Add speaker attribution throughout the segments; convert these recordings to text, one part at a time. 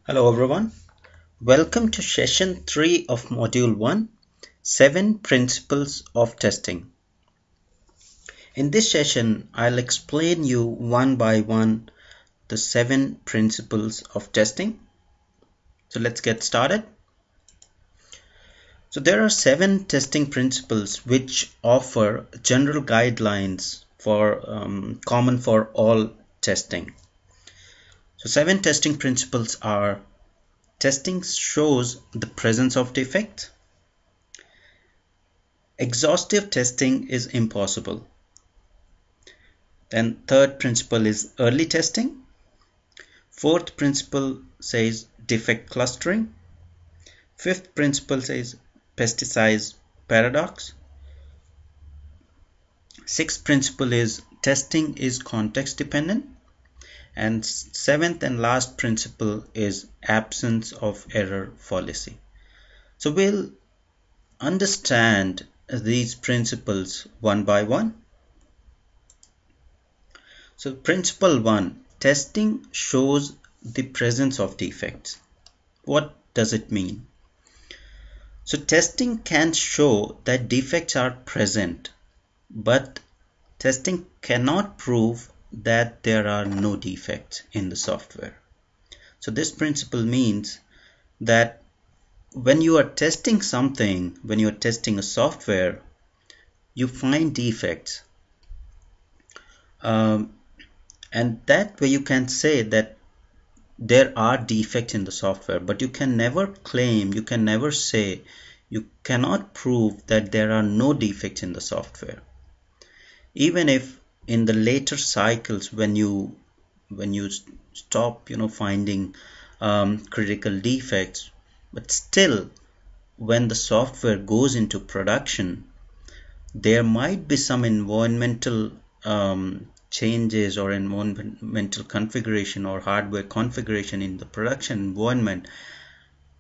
Speaker 1: Hello everyone. Welcome to session 3 of module 1, 7 principles of testing. In this session, I'll explain you one by one the 7 principles of testing. So let's get started. So there are 7 testing principles which offer general guidelines for common for all testing. So 7 testing principles are: testing shows the presence of defect. Exhaustive testing is impossible. Then third principle is early testing. Fourth principle says defect clustering. Fifth principle says pesticide paradox. Sixth principle is testing is context dependent. And seventh and last principle is absence of error fallacy. So we'll understand these principles one by one. So principle 1, testing shows the presence of defects. What does it mean? So testing can show that defects are present, but testing cannot prove that there are no defects in the software. So this principle means that when you are testing something, when you are testing a software, you find defects. And that way you can say that there are defects in the software, but you can never claim, you can never say, you cannot prove that there are no defects in the software. Even if in the later cycles when you stop finding critical defects, but still when the software goes into production, there might be some environmental changes or environmental configuration or hardware configuration in the production environment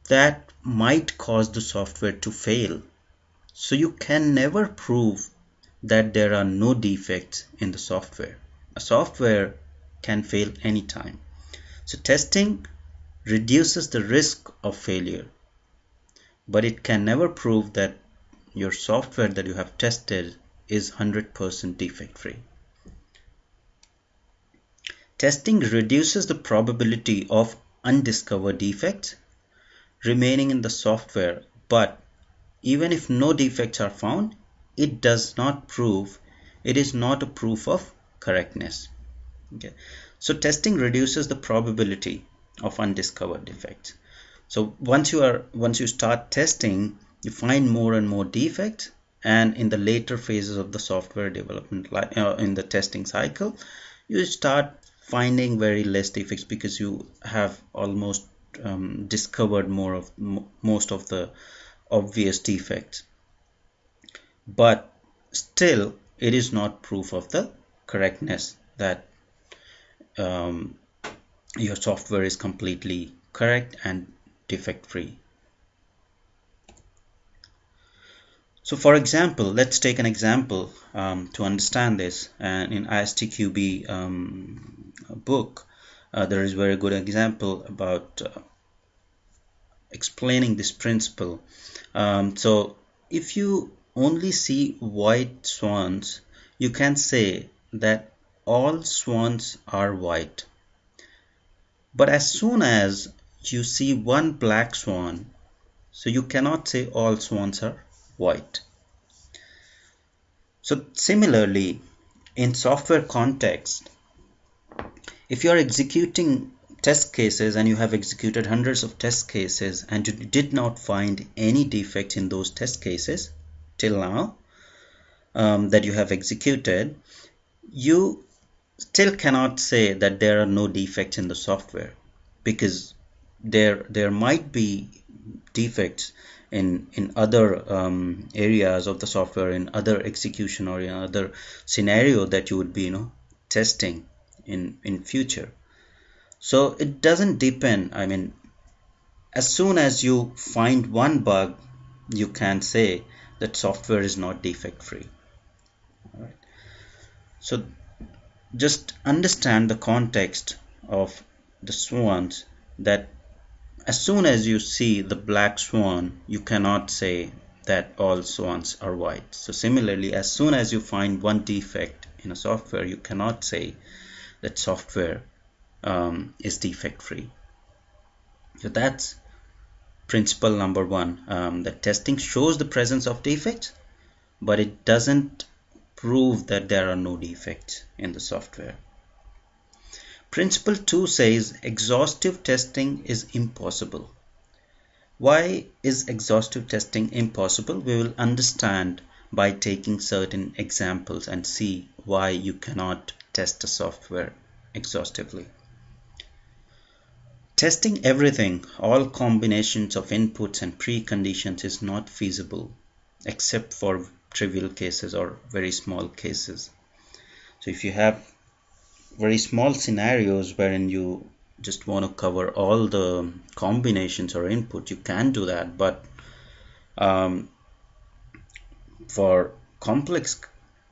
Speaker 1: that might cause the software to fail. So you can never prove that there are no defects in the software. A software can fail anytime. So testing reduces the risk of failure, but it can never prove that your software that you have tested is 100% defect free. Testing reduces the probability of undiscovered defects remaining in the software, but even if no defects are found, it does not prove, it is not a proof of correctness. Okay. So testing reduces the probability of undiscovered defects. So once you start testing, you find more and more defects, and in the later phases of the software development, in the testing cycle, you start finding very less defects because you have almost discovered most of the obvious defects. But still, it is not proof of the correctness that your software is completely correct and defect free. So for example, let's take an example to understand this. And in ISTQB book, there is a very good example about explaining this principle. So if you only see white swans, you can say that all swans are white. But as soon as you see one black swan, so you cannot say all swans are white. So similarly, in software context, if you are executing test cases and you have executed hundreds of test cases and you did not find any defect in those test cases till now that you have executed, you still cannot say that there are no defects in the software, because there might be defects in other areas of the software, in other execution or in other scenario that you would be testing in future. So it doesn't depend. I mean, as soon as you find one bug, you can say that software is not defect free. All right. So just understand the context of the swans, that as soon as you see the black swan, you cannot say that all swans are white. So similarly, as soon as you find one defect in a software, you cannot say that software is defect free. So that's principle number one, that testing shows the presence of defects, but it doesn't prove that there are no defects in the software. Principle 2 says exhaustive testing is impossible. Why is exhaustive testing impossible? We will understand by taking certain examples and see why you cannot test a software exhaustively. Testing everything, all combinations of inputs and preconditions, is not feasible except for trivial cases or very small cases. So if you have very small scenarios wherein you just want to cover all the combinations or input, you can do that, but for complex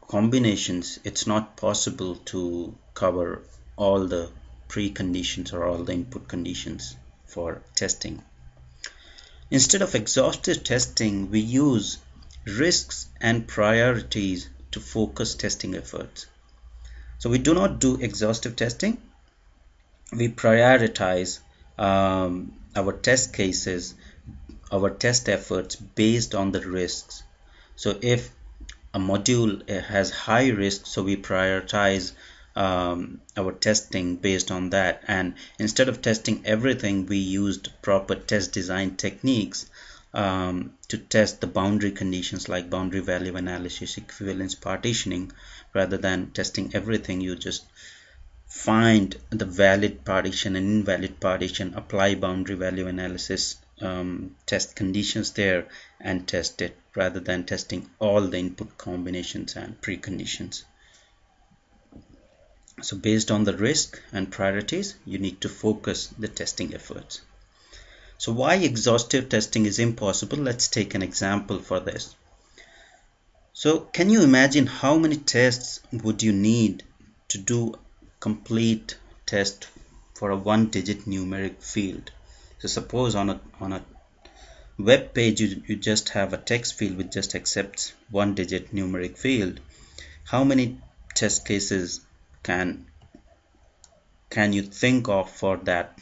Speaker 1: combinations it's not possible to cover all the preconditions or all the input conditions for testing. Instead of exhaustive testing, we use risks and priorities to focus testing efforts. So we do not do exhaustive testing. We prioritize our test cases, our test efforts based on the risks. So if a module has high risk, so we prioritize our testing based on that, and instead of testing everything, we used proper test design techniques to test the boundary conditions like boundary value analysis, equivalence partitioning. Rather than testing everything, you just find the valid partition and invalid partition, apply boundary value analysis, test conditions there and test it, rather than testing all the input combinations and preconditions. So based on the risk and priorities, you need to focus the testing efforts. So why exhaustive testing is impossible? Let's take an example for this. So can you imagine how many tests would you need to do complete test for a one-digit numeric field? So suppose on a web page you just have a text field which just accepts one-digit numeric field. How many test cases can you think of for that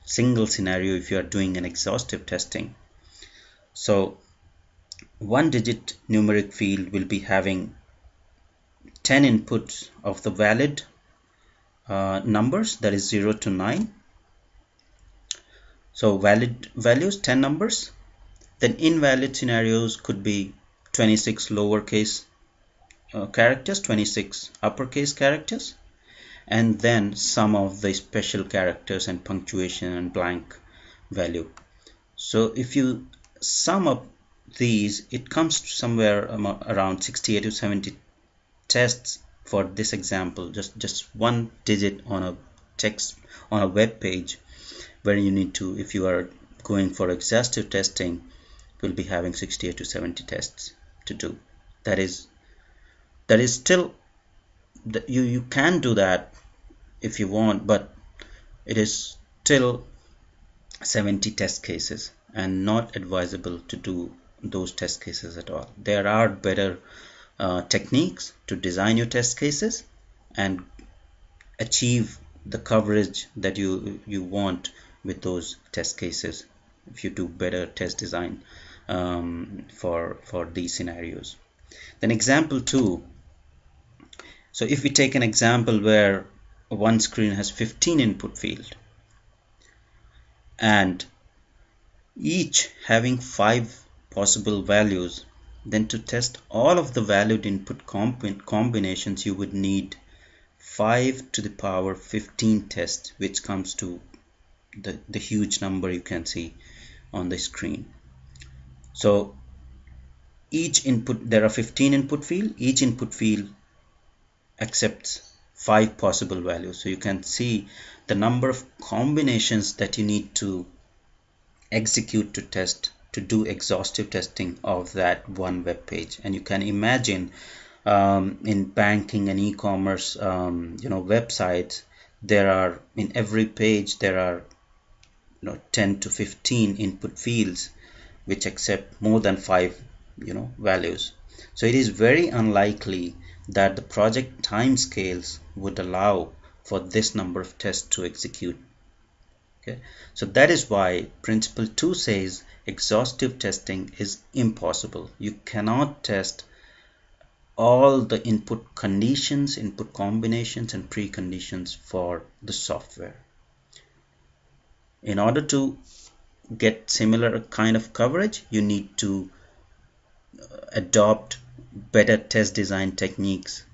Speaker 1: single scenario if you are doing an exhaustive testing? So one-digit numeric field will be having 10 inputs of the valid numbers, that is 0 to 9. So valid values 10 numbers. Then invalid scenarios could be 26 lowercase characters, 26 uppercase characters, and then some of the special characters and punctuation and blank value. So if you sum up these, it comes to somewhere around 68 to 70 tests for this example, just one digit on a text on a web page, where you need to, if you are going for exhaustive testing, you'll be having 68 to 70 tests to do. That is still, you can do that if you want, but it is still 70 test cases and not advisable to do those test cases at all. There are better techniques to design your test cases and achieve the coverage that you want with those test cases if you do better test design for these scenarios. Then example 2. So if we take an example where one screen has 15 input field and each having 5 possible values, then to test all of the valid input combinations you would need 5 to the power 15 tests, which comes to the huge number you can see on the screen. So each input, there are 15 input field, each input field accepts 5 possible values. So you can see the number of combinations that you need to execute to test, to do exhaustive testing of that one web page. And you can imagine in banking and e-commerce websites, there are, in every page there are 10 to 15 input fields which accept more than 5 values. So it is very unlikely that the project timescales would allow for this number of tests to execute. Okay, so that is why principle 2 says exhaustive testing is impossible. You cannot test all the input conditions, input combinations, and preconditions for the software. In order to get similar kind of coverage, you need to adopt better test design techniques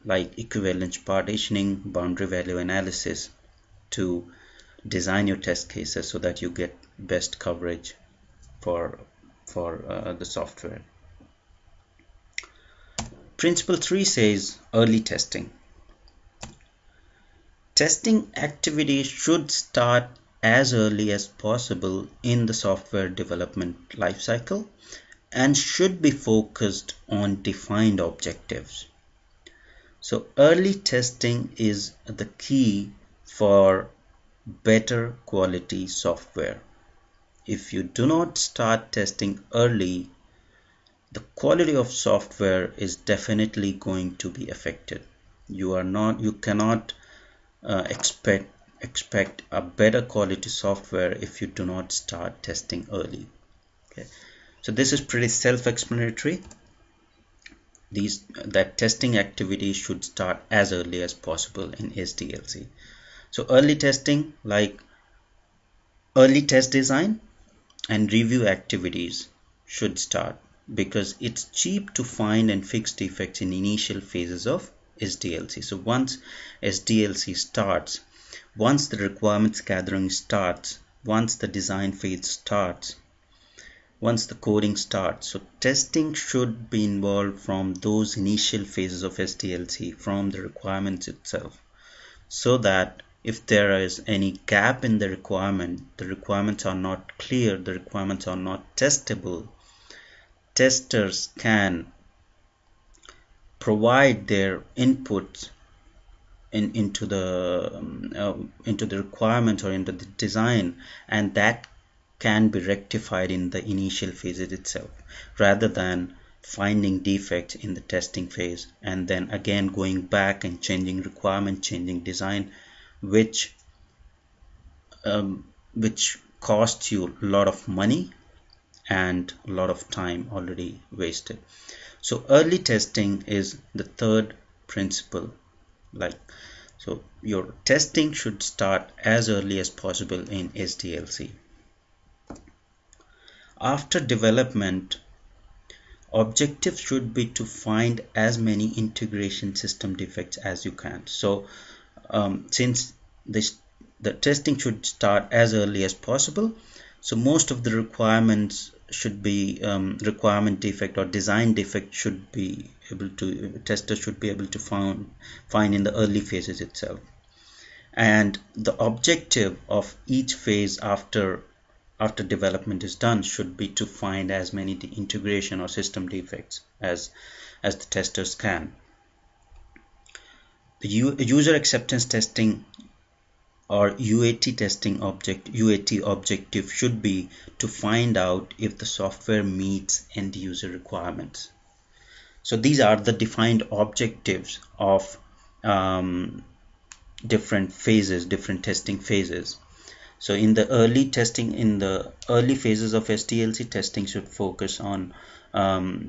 Speaker 1: like equivalence partitioning, boundary value analysis to design your test cases so that you get best coverage for the software. Principle 3 says early testing. Testing activities should start as early as possible in the software development lifecycle and should be focused on defined objectives. So early testing is the key for better quality software. If you do not start testing early, the quality of software is definitely going to be affected. You cannot expect a better quality software if you do not start testing early. Okay, so this is pretty self-explanatory. That testing activities should start as early as possible in SDLC. So early testing, like early test design and review activities, should start because it's cheap to find and fix defects in initial phases of SDLC. So once SDLC starts, once the requirements gathering starts, once the design phase starts, once the coding starts, so testing should be involved from those initial phases of SDLC, from the requirements itself, so that if there is any gap in the requirements are not clear, the requirements are not testable, testers can provide their inputs into the requirements or into the design, and that can be rectified in the initial phases itself, rather than finding defects in the testing phase and then again going back and changing requirement, changing design, which costs you a lot of money and a lot of time already wasted. So early testing is the third principle. So your testing should start as early as possible in SDLC. After development, objective should be to find as many integration system defects as you can. So since the testing should start as early as possible, so most of the requirements should be requirement defect or design defect should be able to testers should be able to find in the early phases itself. And the objective of each phase after development is done should be to find as many integration or system defects as the testers can. The user acceptance testing or UAT testing UAT objective should be to find out if the software meets end user requirements. So these are the defined objectives of different phases, different testing phases. So in the early testing, in the early phases of SDLC, testing should focus on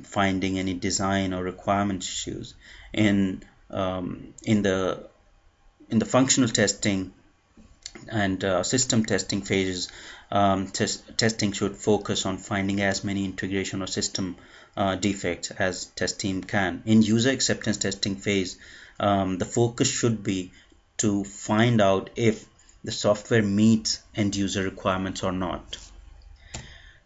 Speaker 1: finding any design or requirement issues. In the functional testing and system testing phases, testing should focus on finding as many integration or system defects as test team can. In user acceptance testing phase, the focus should be to find out if the software meets end user requirements or not.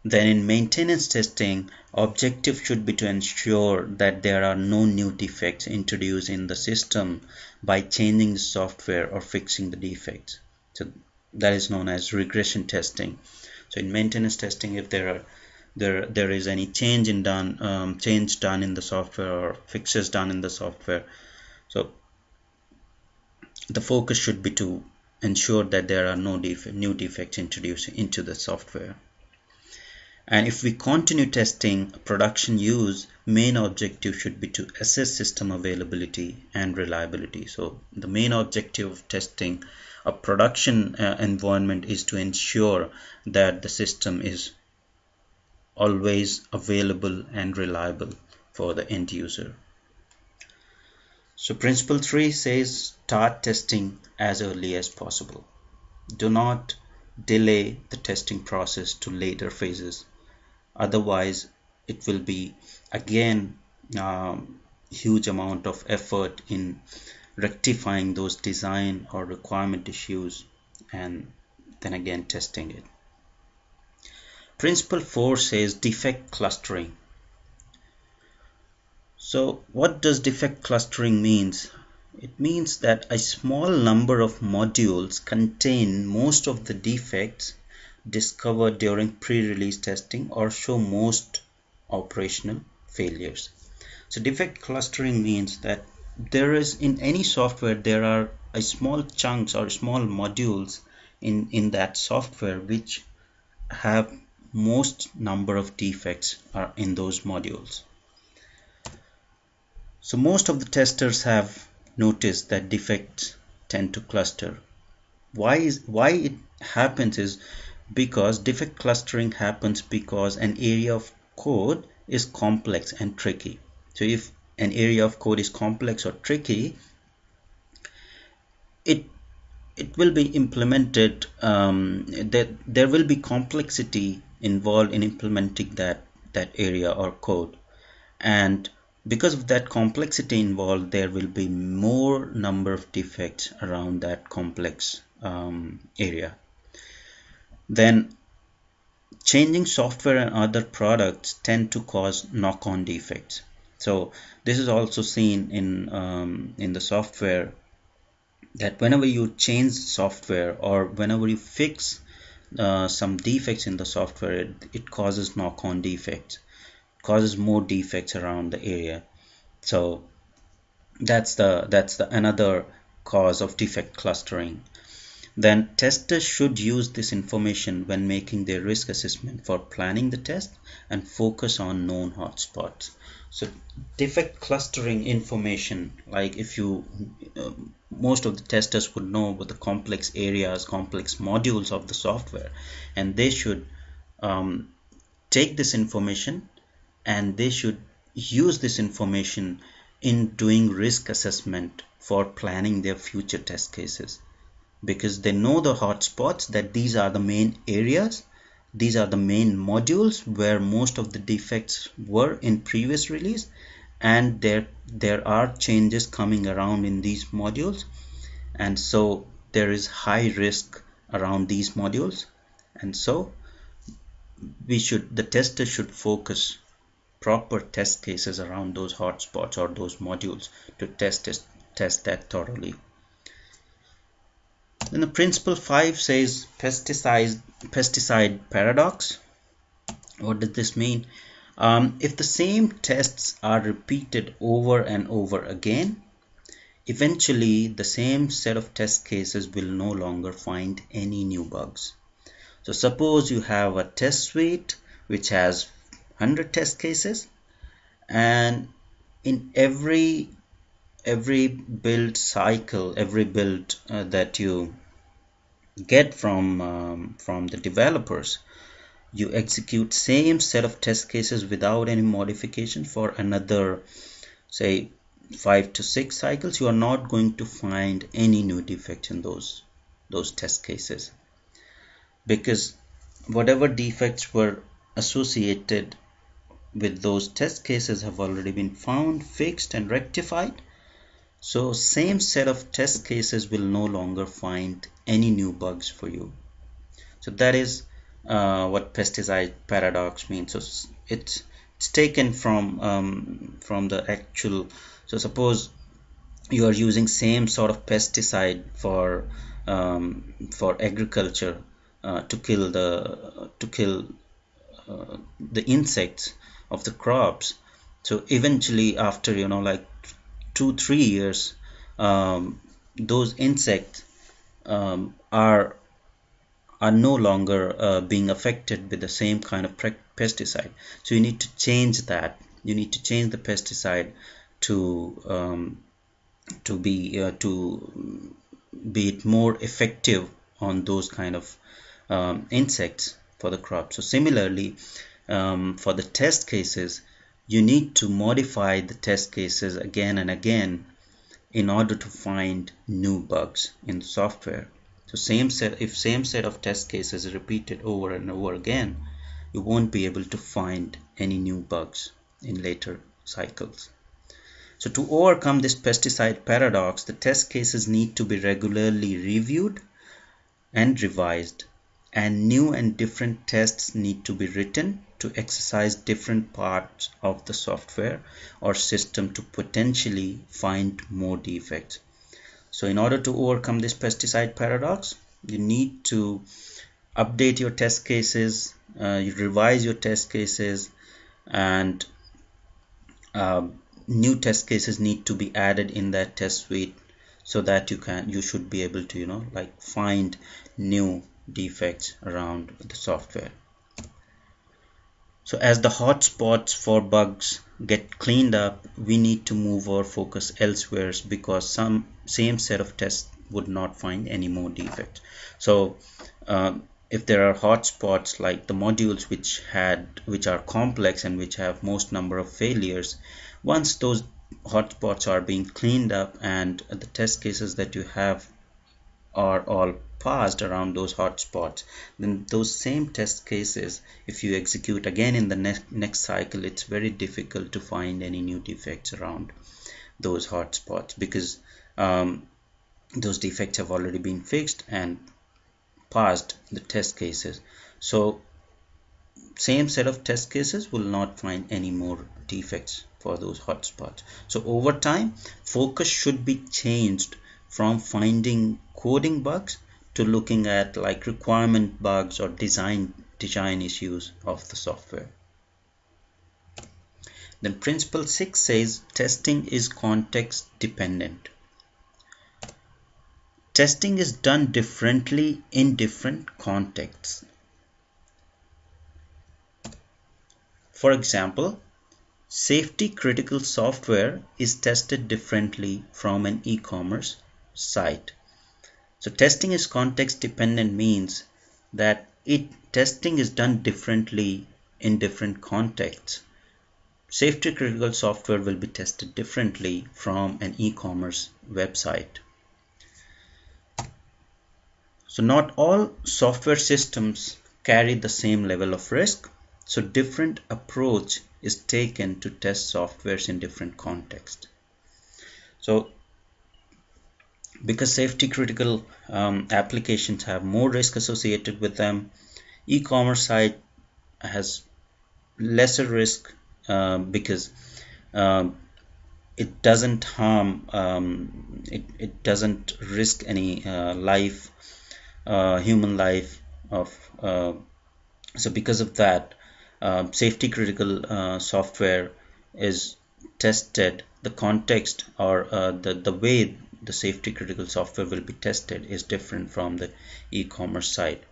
Speaker 1: Then in maintenance testing, objective should be to ensure that there are no new defects introduced in the system by changing the software or fixing the defects. So that is known as regression testing. So in maintenance testing, if there is any change done in the software or fixes done in the software, so the focus should be to ensure that there are no new defects introduced into the software. And if we continue testing production use, main objective should be to assess system availability and reliability. So the main objective of testing a production environment is to ensure that the system is always available and reliable for the end user. So principle 3 says start testing as early as possible. Do not delay the testing process to later phases. Otherwise, it will be again huge amount of effort in rectifying those design or requirement issues and then again testing it. Principle 4 says defect clustering. So what does defect clustering means? It means that a small number of modules contain most of the defects discovered during pre-release testing or show most operational failures. So defect clustering means that there is in any software there are a small chunks or small modules in that software which have most number of defects are in those modules. So most of the testers have noticed that defects tend to cluster. Why it happens is because defect clustering happens because an area of code is complex and tricky. So if an area of code is complex or tricky, it will be implemented, that there will be complexity involved in implementing that area or code, and because of that complexity involved, there will be more number of defects around that complex area. Then changing software and other products tend to cause knock-on defects. So this is also seen in the software, that whenever you change software or whenever you fix some defects in the software, it causes knock-on defects, causes more defects around the area. So that's the another cause of defect clustering. Then testers should use this information when making their risk assessment for planning the test and focus on known hotspots. So defect clustering information, like if you most of the testers would know about the complex areas, complex modules of the software, and they should take this information and they should use this information in doing risk assessment for planning their future test cases, because they know the hotspots, that these are the main areas, these are the main modules where most of the defects were in previous release, and there are changes coming around in these modules, and so there is high risk around these modules, and so the tester should focus proper test cases around those hotspots or those modules to test that thoroughly. Then the principle 5 says pesticide paradox. What does this mean? If the same tests are repeated over and over again, eventually the same set of test cases will no longer find any new bugs. So suppose you have a test suite which has 100 test cases, and in every build cycle, every build that you get from the developers, you execute same set of test cases without any modification for another, say, 5 to 6 cycles, you are not going to find any new defects in those test cases, because whatever defects were associated with those test cases have already been found, fixed and rectified. So same set of test cases will no longer find any new bugs for you. So that is what pesticide paradox means. So it's taken from the actual. So suppose you are using same sort of pesticide for agriculture to kill the insects of the crops. So eventually, after like 2-3 years, those insects are no longer being affected with the same kind of pesticide. So you need to change that. You need to change the pesticide to be it more effective on those kind of insects for the crop. So similarly, for the test cases, you need to modify the test cases again and again in order to find new bugs in the software. So if same set of test cases is repeated over and over again, you won't be able to find any new bugs in later cycles. So to overcome this pesticide paradox, the test cases need to be regularly reviewed and revised, and new and different tests need to be written to exercise different parts of the software or system to potentially find more defects. So in order to overcome this pesticide paradox, you need to update your test cases, you revise your test cases, and new test cases need to be added in that test suite so that you should be able to like find new defects around the software. So as the hotspots for bugs get cleaned up, we need to move our focus elsewhere, because some same set of tests would not find any more defects. So if there are hotspots like the modules which are complex and which have most number of failures, once those hotspots are being cleaned up and the test cases that you have are all passed around those hotspots, then those same test cases, if you execute again in the next cycle, it's very difficult to find any new defects around those hotspots, because those defects have already been fixed and passed the test cases. So same set of test cases will not find any more defects for those hotspots. So over time, focus should be changed from finding coding bugs to looking at like requirement bugs or design issues of the software. Then principle 6 says testing is context dependent. Testing is done differently in different contexts. For example, safety critical software is tested differently from an e-commerce site. So testing is context dependent means that testing is done differently in different contexts. Safety critical software will be tested differently from an e-commerce website. So not all software systems carry the same level of risk, so different approach is taken to test softwares in different contexts. So because safety critical applications have more risk associated with them, e-commerce site has lesser risk because it doesn't harm, it doesn't risk any human life of so because of that, safety critical software is tested. The context or the way the safety critical software will be tested is different from the e-commerce site.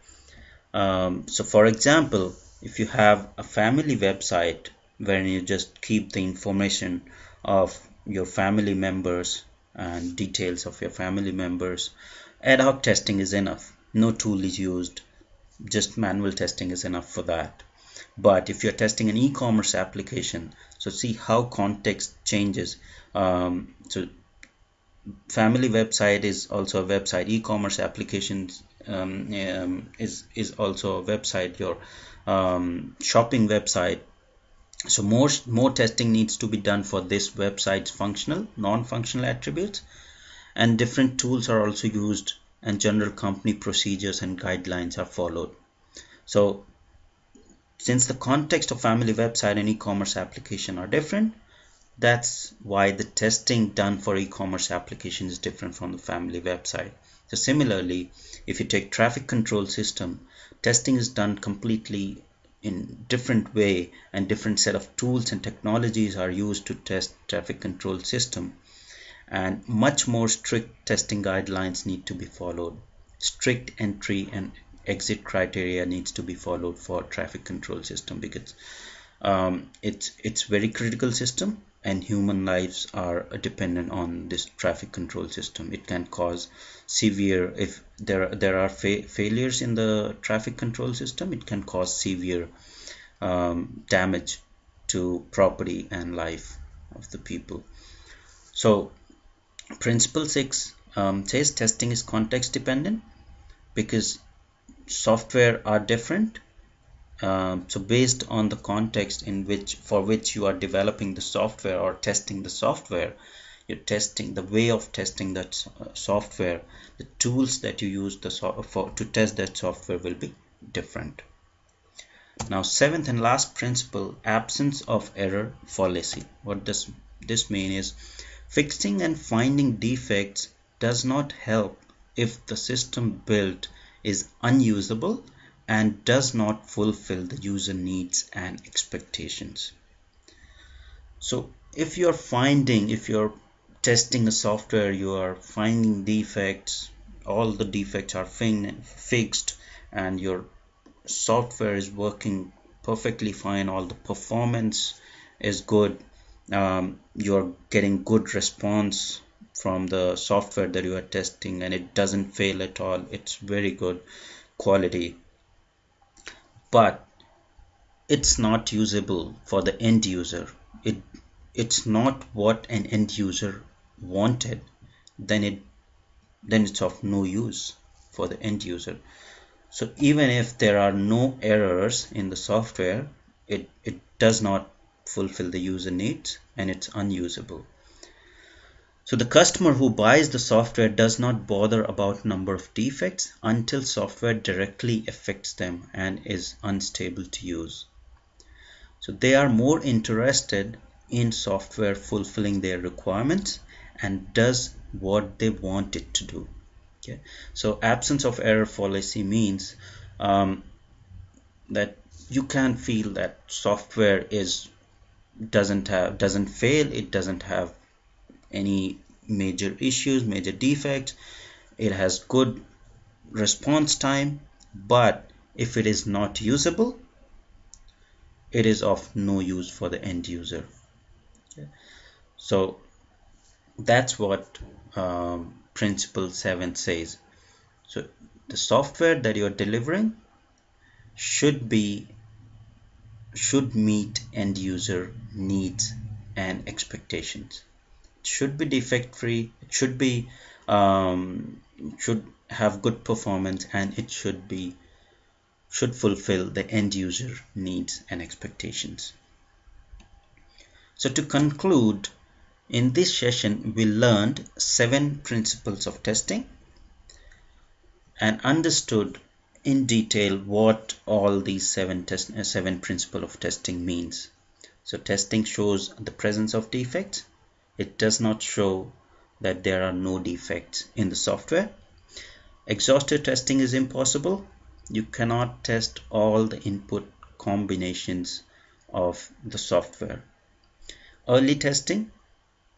Speaker 1: So for example, if you have a family website where you just keep the information of your family members and details of your family members, ad hoc testing is enough. No tool is used, just manual testing is enough for that. But if you're testing an e-commerce application, so see how context changes. So family website is also a website, e-commerce applications is also a website, your shopping website. So more testing needs to be done for this website's functional, non-functional attributes, and different tools are also used, and general company procedures and guidelines are followed. So since the context of family website and e-commerce application are different, that's why the testing done for e-commerce application is different from the family website. So similarly, if you take traffic control system, testing is done completely in different way, and different set of tools and technologies are used to test traffic control system, and much more strict testing guidelines need to be followed strict entry and exit criteria needs to be followed for traffic control system, because it's very critical system and human lives are dependent on this traffic control system. It can cause severe, if there are failures in the traffic control system, it can cause severe damage to property and life of the people. So principle 6 says testing is context dependent, because software are different. So based on the context in which for which you are developing the software or testing the software, you're testing the way of testing that software, the tools that you use to test that software will be different. Now, seventh and last principle, absence of error fallacy. What does this mean is fixing and finding defects does not help if the system built is unusable and does not fulfill the user needs and expectations. So if you're testing a software, you are finding defects, all the defects are fixed, and your software is working perfectly fine, all the performance is good, you're getting good response from the software that you are testing, and it doesn't fail at all, it's very good quality, but it's not usable for the end user. It's not what an end user wanted, then it's of no use for the end user. So even if there are no errors in the software, it does not fulfill the user needs and it's unusable. So the customer who buys the software does not bother about number of defects until software directly affects them and is unstable to use. So they are more interested in software fulfilling their requirements and does what they want it to do. Okay. So absence of error fallacy means that you can feel that software doesn't fail, it doesn't have any major issues, major defects, it has good response time, but if it is not usable, it is of no use for the end user. Okay. So that's what principle 7 says. So the software that you're delivering should meet end user needs and expectations. It should be defect free, it should be should have good performance, and it should fulfill the end user needs and expectations. So to conclude, in this session we learned 7 principles of testing and understood in detail what all these seven principles of testing means. So testing shows the presence of defects. It does not show that there are no defects in the software. Exhaustive testing is impossible. You cannot test all the input combinations of the software. Early testing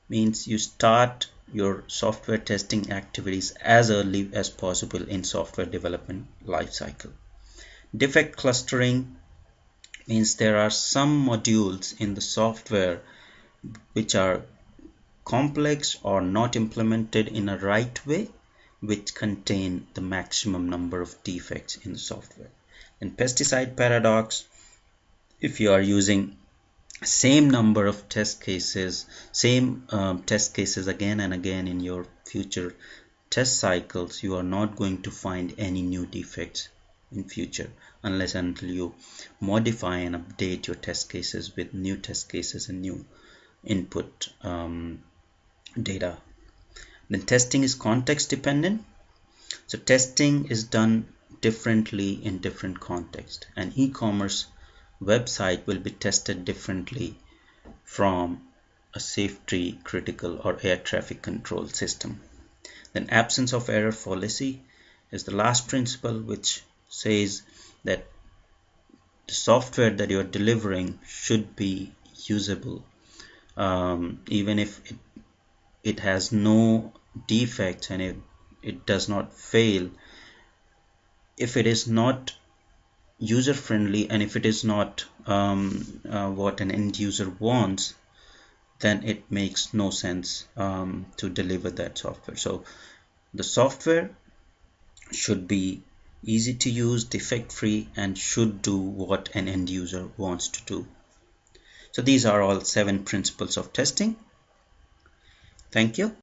Speaker 1: means you start your software testing activities as early as possible in software development lifecycle. Defect clustering means there are some modules in the software which are complex or not implemented in a right way, which contain the maximum number of defects in the software. And pesticide paradox, if you are using same number of test cases again and again in your future test cycles, you are not going to find any new defects in future unless until you modify and update your test cases with new test cases and new input data. Then testing is context dependent. So testing is done differently in different contexts. An e-commerce website will be tested differently from a safety critical or air traffic control system. Then absence of error fallacy is the last principle, which says that the software that you are delivering should be usable, even if it has no defects and it does not fail, if it is not user friendly and if it is not what an end user wants, then it makes no sense to deliver that software. So the software should be easy to use, defect free, and should do what an end user wants to do. So these are all 7 principles of testing. Thank you.